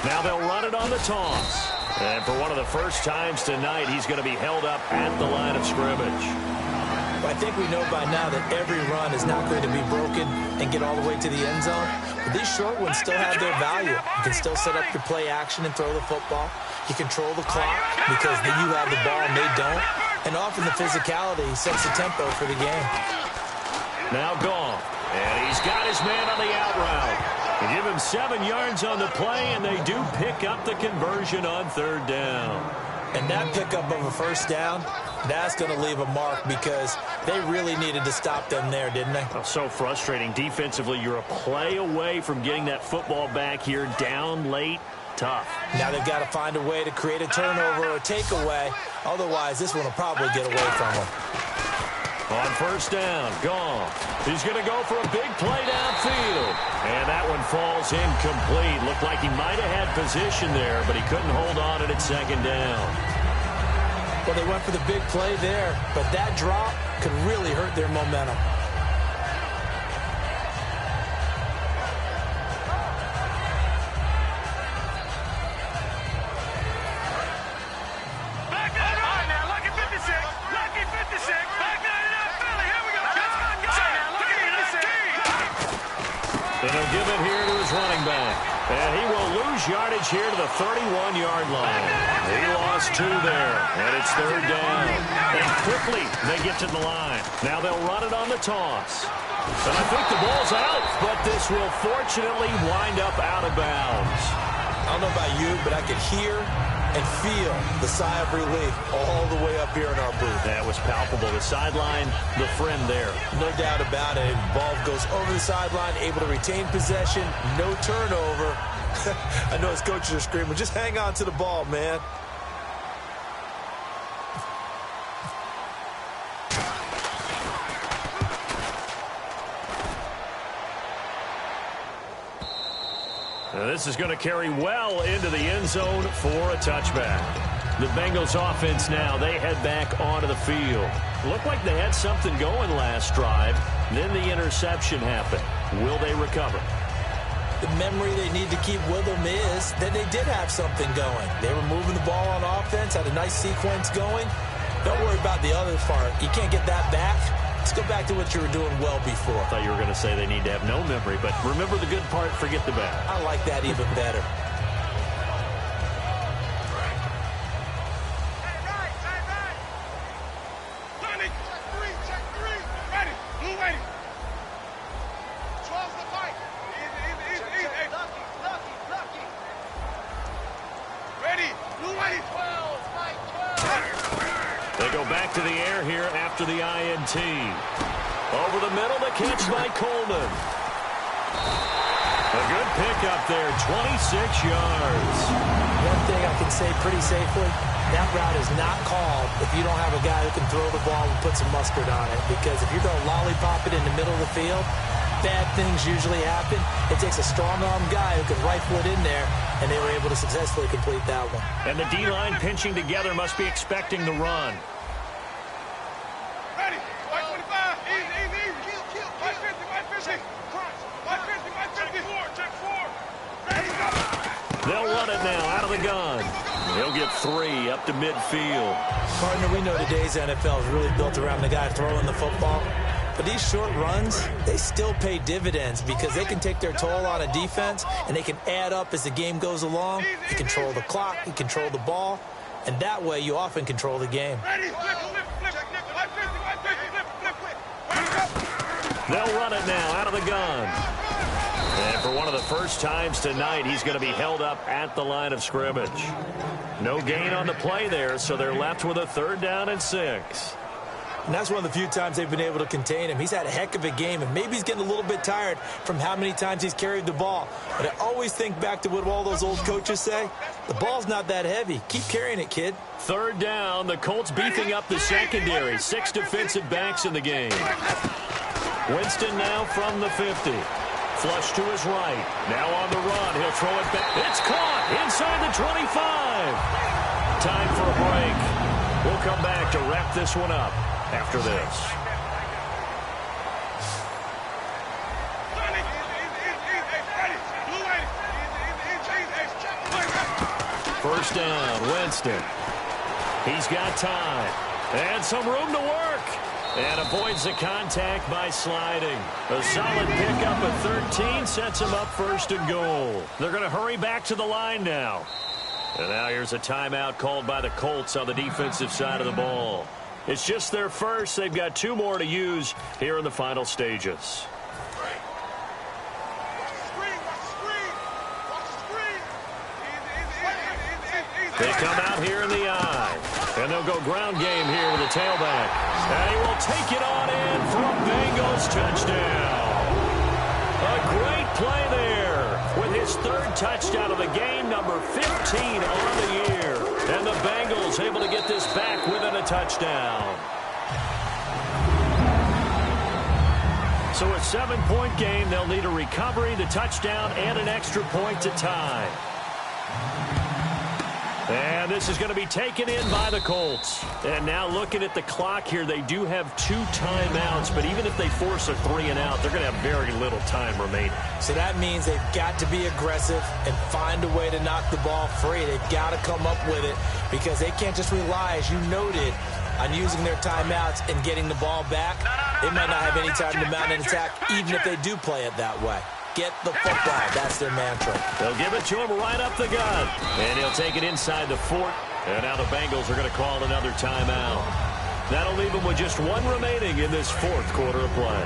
Now they'll run it on the toss. And for one of the first times tonight, he's going to be held up at the line of scrimmage. I think we know by now that every run is not going to be broken and get all the way to the end zone. But these short ones still have their value. You can still set up your play action and throw the football. You control the clock because then you have the ball and they don't. And often the physicality sets the tempo for the game. Now gone. And he's got his man on the out route. They give him 7 yards on the play, and they do pick up the conversion on 3rd down. And that pickup of a first down, that's going to leave a mark because they really needed to stop them there, didn't they? Oh, so frustrating. Defensively, you're a play away from getting that football back here down late. Tough. Now they've got to find a way to create a turnover or a takeaway. Otherwise, this one will probably get away from them. On 1st down, gone. He's going to go for a big play downfield. And that one falls incomplete. Looked like he might have had position there, but he couldn't hold on at 2nd down. Well, they went for the big play there, but that drop could really hurt their momentum. And he'll give it here to his running back. And he will lose yardage here to the 31-yard line. He lost 2 there, and it's 3rd down. And quickly they get to the line. Now they'll run it on the toss. And I think the ball's out, but this will fortunately wind up out of bounds. I don't know about you, but I could hear and feel the sigh of relief all the way up here in our booth. That was palpable. The sideline, the friend there. No doubt about it. Ball goes over the sideline, able to retain possession, no turnover. I know his coaches are screaming, just hang on to the ball, man. Now this is going to carry well into the end zone for a touchback. The Bengals offense now, they head back onto the field. Looked like they had something going last drive. Then the interception happened. Will they recover? The memory they need to keep with them is that they did have something going. They were moving the ball on offense, had a nice sequence going. Don't worry about the other part. You can't get that back. Let's go back to what you were doing well before. I thought you were going to say they need to have no memory, but remember the good part, forget the bad. I like that even better. They go back to the air here after the INT. Over the middle, the catch by Coleman. A good pickup there, 26 yards. One thing I can say pretty safely, that route is not called if you don't have a guy who can throw the ball and put some mustard on it. Because if you're going to lollipop it in the middle of the field, bad things usually happen. It takes a strong-arm guy who can rifle it in there, and they were able to successfully complete that one. And the D-line pinching together must be expecting the run. Ready. 125. Easy. Kill. 150. Check four. Ready, go. They'll run it now out of the gun. He'll get 3 up to midfield. Partner, we know today's NFL is really built around the guy throwing the football. But these short runs, they still pay dividends because they can take their toll on a defense and they can add up as the game goes along. You control the clock, you control the ball, and that way you often control the game. They'll run it now out of the gun. And for one of the first times tonight, he's going to be held up at the line of scrimmage. No gain on the play there, so they're left with a 3rd down and 6. And that's one of the few times they've been able to contain him. He's had a heck of a game, and maybe he's getting a little bit tired from how many times he's carried the ball. But I always think back to what all those old coaches say. The ball's not that heavy. Keep carrying it, kid. 3rd down. The Colts beefing up the secondary. 6 defensive backs in the game. Winston now from the 50. Flush to his right. Now on the run. He'll throw it back. It's caught inside the 25. Time for a break. We'll come back to wrap this one up after this. First down, Winston. He's got time. And some room to work. And avoids the contact by sliding. A solid pickup at 13 sets him up 1st and goal. They're going to hurry back to the line now. And now here's a timeout called by the Colts on the defensive side of the ball. It's just their first. They've got 2 more to use here in the final stages. They come out here in the eye. And they'll go ground game here with the tailback. And he will take it on in for a Bengals touchdown. A great play there with his 3rd touchdown of the game, number 15 on the year. And the Bengals able to get this back within a touchdown. So a 7-point game, they'll need a recovery, the touchdown, and an extra point to tie. And this is going to be taken in by the Colts. And now looking at the clock here, they do have 2 timeouts, but even if they force a 3-and-out, they're going to have very little time remaining. So that means they've got to be aggressive and find a way to knock the ball free. They've got to come up with it because they can't just rely, as you noted, on using their timeouts and getting the ball back. They might not have any time to mount an attack, even if they do play it that way. Get the football. That's their mantra. They'll give it to him right up the gut. And he'll take it inside the fort. And now the Bengals are going to call another timeout. That'll leave them with just 1 remaining in this 4th quarter of play.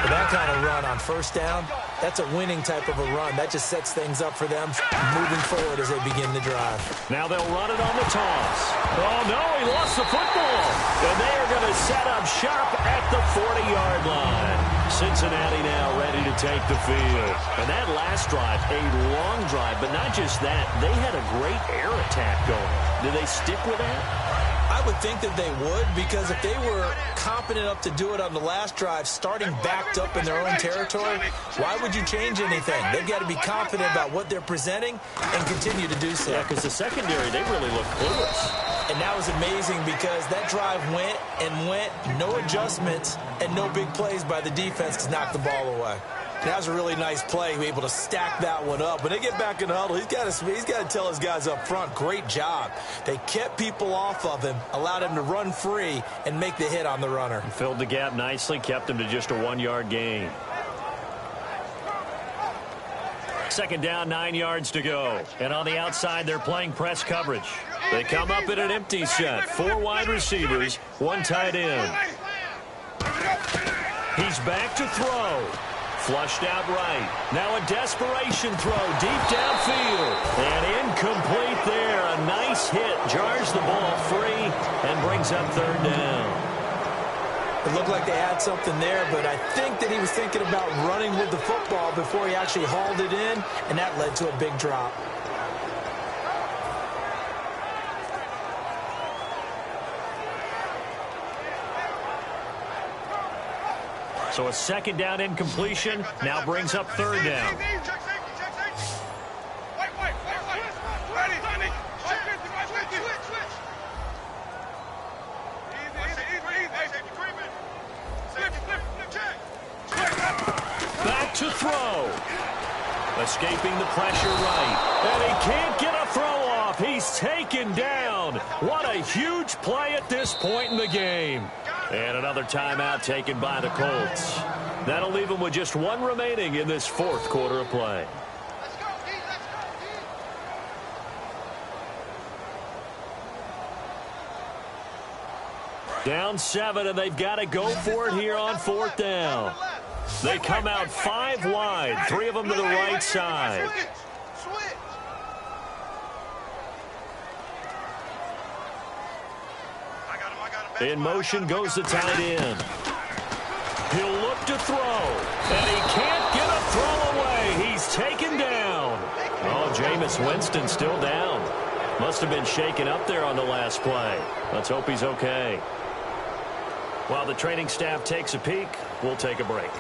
With that kind of run on 1st down, that's a winning type of a run. That just sets things up for them moving forward as they begin the drive. Now they'll run it on the toss. Oh, no, he lost the football. And they are going to set up shop at the 40-yard line. Cincinnati now ready to take the field. And that last drive, a long drive, but not just that. They had a great air attack going. Did they stick with that? I would think that they would, because if they were competent enough to do it on the last drive, starting backed up in their own territory, why would you change anything? They've got to be confident about what they're presenting and continue to do so. Yeah, because the secondary, they really look clueless. And that was amazing because that drive went and went, no adjustments and no big plays by the defense to knock the ball away. That was a really nice play, able to stack that one up. When they get back in the huddle, he's got to tell his guys up front, great job. They kept people off of him, allowed him to run free and make the hit on the runner. Filled the gap nicely, kept him to just a 1-yard gain. 2nd down, 9 yards to go. And on the outside, they're playing press coverage. They come up in an empty set. 4 wide receivers, 1 tight end. He's back to throw. Flushed out right. Now a desperation throw deep downfield. And incomplete there. A nice hit jars the ball free and brings up third down. It looked like they had something there, but I think that he was thinking about running with the football before he actually hauled it in, and that led to a big drop. So a second down incompletion now brings up third down. Back to throw. Escaping the pressure right. And he can't get a throw off. He's taken down. What a huge play at this point in the game. And another timeout taken by the Colts. That'll leave them with just one remaining in this fourth quarter of play. Down 7, and they've got to go for it here on fourth down. They come out 5 wide, 3 of them to the right side. In motion goes the tight end. He'll look to throw, and he can't get a throw away. He's taken down. Oh, Jameis Winston still down. Must have been shaken up there on the last play. Let's hope he's okay. While the training staff takes a peek, we'll take a break.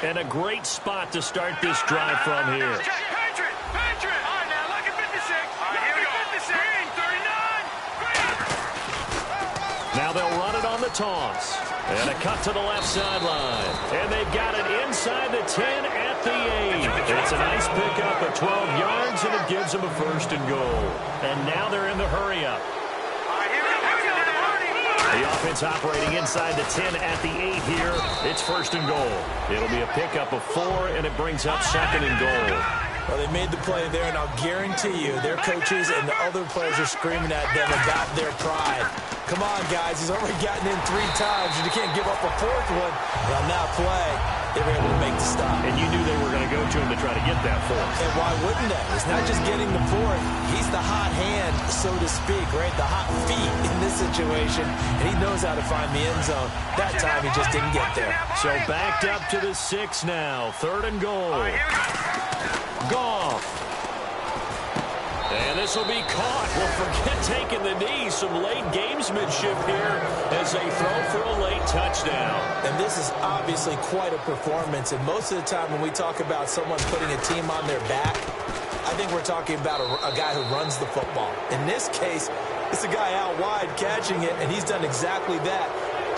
And a great spot to start this drive from here. Patriot! All right, now, look at 56. All right, here we go. 56. Green, 39. Now they'll run it on the toss. And a cut to the left sideline. And they've got it inside the 10 at the 8. It's a nice pickup of 12 yards, and it gives them a first and goal. And now they're in the hurry-up. The offense operating inside the 10 at the 8 here. It's first and goal. It'll be a pickup of 4, and it brings up second and goal. Well, they made the play there, and I'll guarantee you their coaches and the other players are screaming at them about their pride. Come on, guys. He's already gotten in 3 times, and you can't give up a 4th one. And on that play, they were able to make the stop. And you knew they were going to go to him to try to get that 4th. And why wouldn't they? It's not just getting the 4th. He's the hot hand, so to speak, right? The hot feet in this situation, and he knows how to find the end zone. That time, he just didn't get there. So backed up to the 6 now. Third and goal. Goff. And this will be caught. Well, forget taking the knee. Some late gamesmanship here as they throw for a late touchdown. And this is obviously quite a performance. And most of the time when we talk about someone putting a team on their back, I think we're talking about a guy who runs the football. In this case, it's a guy out wide catching it, and he's done exactly that.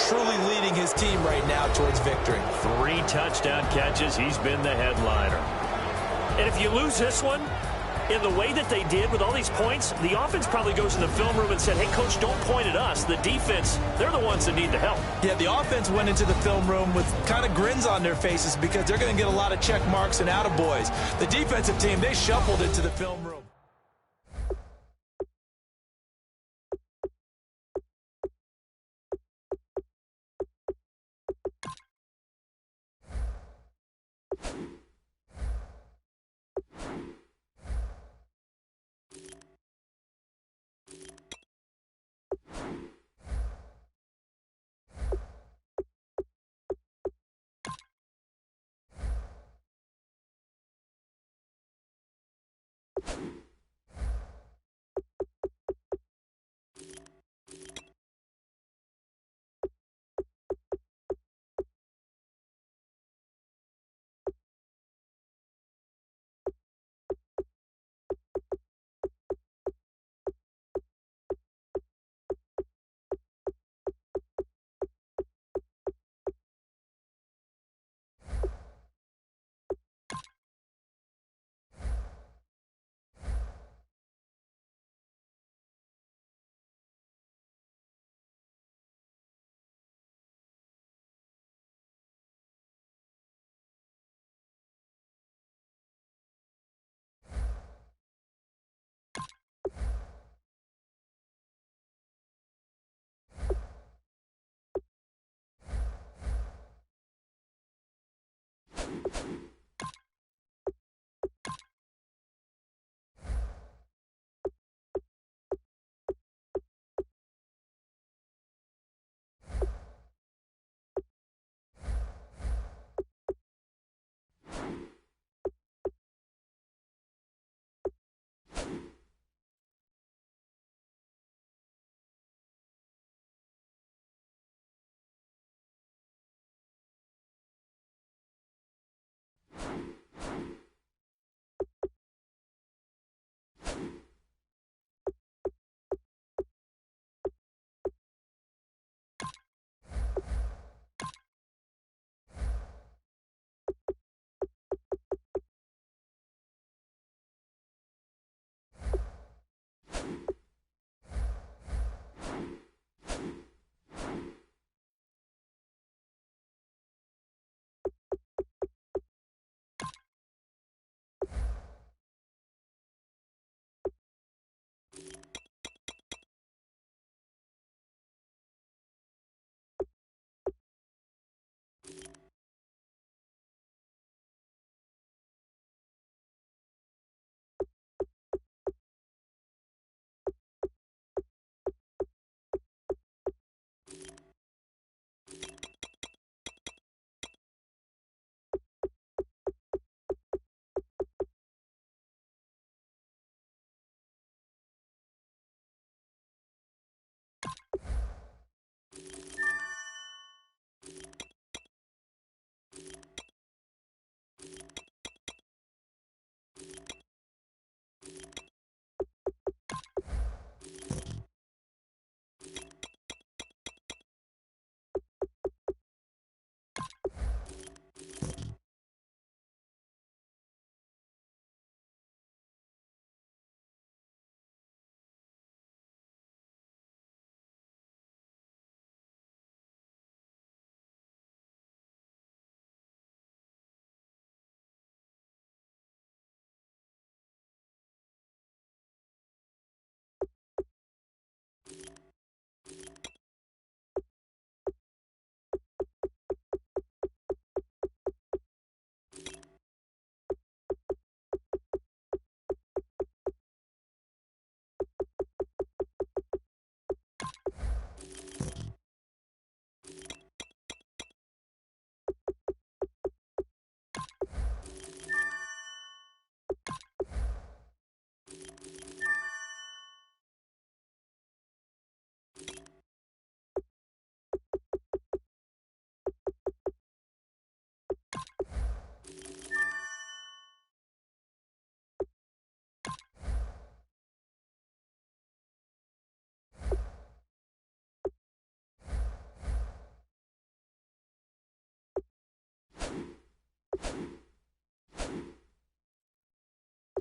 Truly leading his team right now towards victory. 3 touchdown catches. He's been the headliner. And if you lose this one, in the way that they did with all these points, the offense probably goes in the film room and said, hey, coach, don't point at us. The defense, they're the ones that need the help. Yeah, the offense went into the film room with kind of grins on their faces because they're going to get a lot of check marks and attaboys. The defensive team, they shuffled into the film room. You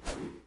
you.